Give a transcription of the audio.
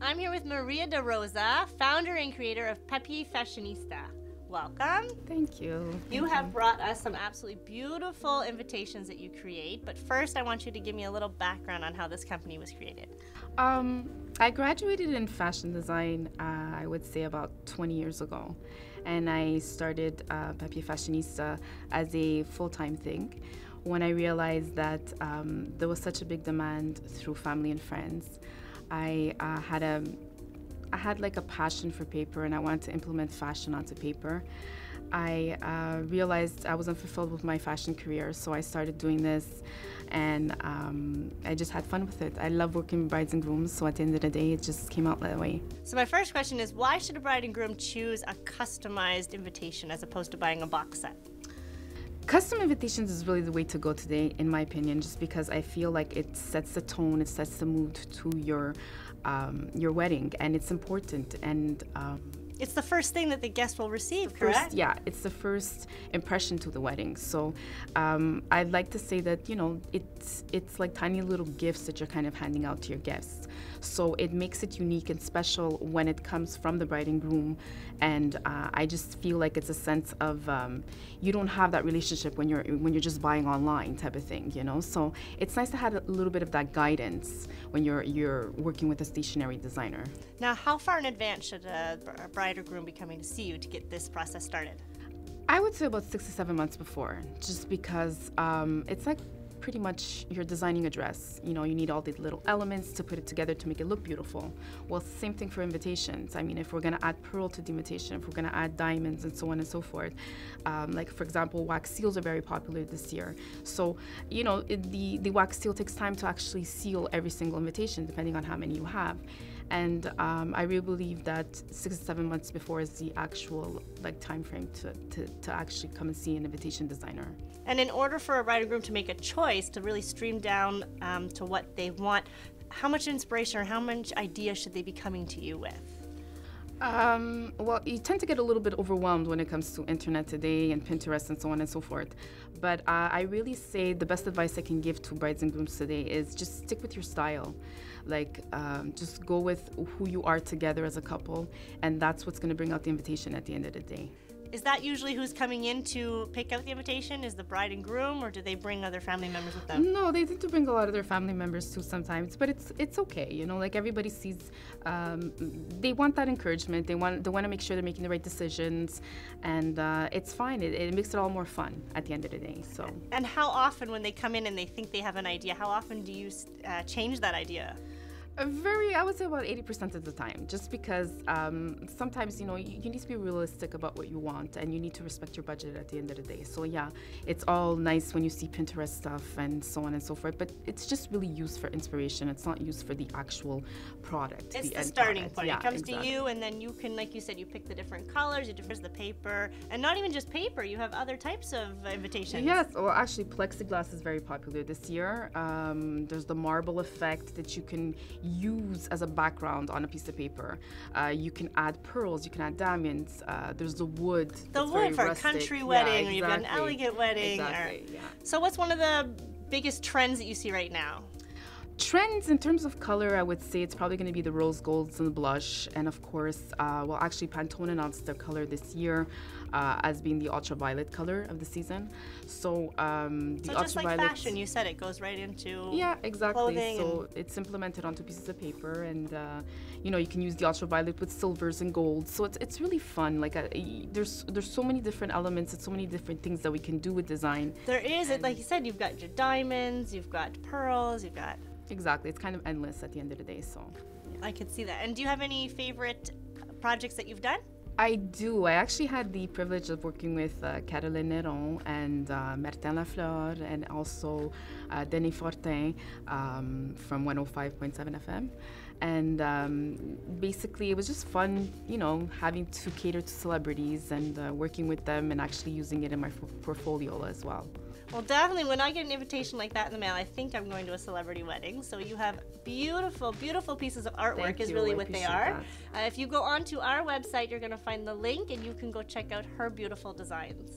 I'm here with Maria De Rosa, founder and creator of Papier Fashionista. Welcome. Thank you. You have brought us some absolutely beautiful invitations that you create, but first I want you to give me a little background on how this company was created. I graduated in fashion design, I would say about 20 years ago, and I started Papier Fashionista as a full-time thing when I realized that there was such a big demand through family and friends. I had like a passion for paper, and I wanted to implement fashion onto paper. I realized I wasn't fulfilled with my fashion career, so I started doing this, and I just had fun with it. I love working with brides and grooms, so at the end of the day, it just came out that way. So my first question is, why should a bride and groom choose a customized invitation as opposed to buying a box set? Custom invitations is really the way to go today, in my opinion, just because I feel like it sets the tone, it sets the mood to your wedding, and it's important. And it's the first thing that the guest will receive, correct? Yeah, it's the first impression to the wedding. So I'd like to say that, you know, it's like tiny little gifts that you're kind of handing out to your guests. So it makes it unique and special when it comes from the bride and groom. And I just feel like it's a sense of you don't have that relationship when you're just buying online type of thing, you know. So it's nice to have a little bit of that guidance when you're working with a stationery designer. Now, how far in advance should a bride or groom be coming to see you to get this process started? I would say about 6 to 7 months before, just because it's like pretty much you're designing a dress. You know, you need all the little elements to put it together to make it look beautiful. Well, same thing for invitations. I mean, if we're gonna add pearl to the invitation, if we're gonna add diamonds and so on and so forth. Like for example, wax seals are very popular this year. So, you know, the wax seal takes time to actually seal every single invitation, depending on how many you have. And I really believe that 6 to 7 months before is the actual like time frame to actually come and see an invitation designer. And in order for a bride and groom to make a choice to really stream down to what they want, how much inspiration or how much idea should they be coming to you with? Well, you tend to get a little bit overwhelmed when it comes to internet today and Pinterest and so on and so forth. But I really say the best advice I can give to brides and grooms today is just stick with your style. Like, just go with who you are together as a couple, and that's what's going to bring out the invitation at the end of the day. Is that usually who's coming in to pick out the invitation? Is the bride and groom, or do they bring other family members with them? No, they tend to bring a lot of their family members too sometimes, but it's okay, you know. Like everybody sees, they want that encouragement. They want to make sure they're making the right decisions, and it's fine. It makes it all more fun at the end of the day. So. And how often, when they come in and they think they have an idea, how often do you change that idea? I would say about 80% of the time, just because sometimes, you know, you need to be realistic about what you want, and you need to respect your budget at the end of the day. So yeah, it's all nice when you see Pinterest stuff and so on and so forth, but it's just really used for inspiration. It's not used for the actual product. It's the end starting product. point. Yeah, it comes exactly. to you, and then you can, like you said, you pick the different colors, you differ the paper, and not even just paper, you have other types of invitations. Yes, well actually plexiglass is very popular this year. There's the marble effect that you can use as a background on a piece of paper. You can add pearls, you can add diamonds. There's the wood. The wood for rustic. A country wedding, yeah, exactly. Or you've got an elegant wedding. Exactly, yeah. So what's one of the biggest trends that you see right now? Trends in terms of color, I would say it's probably going to be the rose golds and the blush, and of course, well, actually Pantone announced their color this year as being the ultraviolet color of the season. So the just like fashion, you said, it goes right into clothing. So it's implemented onto pieces of paper, and you know, you can use the ultraviolet with silvers and golds. So it's really fun. Like there's so many different elements and so many different things that we can do with design. There is, like you said, you've got your diamonds, you've got pearls, you've got. Exactly, it's kind of endless at the end of the day, so. I could see that. And do you have any favorite projects that you've done? I do. I actually had the privilege of working with Caroline Neron and Martin Lafleur, and also Denis Fortin from 105.7 FM. And basically it was just fun, you know, having to cater to celebrities and working with them and actually using it in my portfolio as well. Well, definitely, when I get an invitation like that in the mail, I think I'm going to a celebrity wedding. So you have beautiful, beautiful pieces of artwork is really what they are. If you go onto our website, you're going to find the link, and you can go check out her beautiful designs.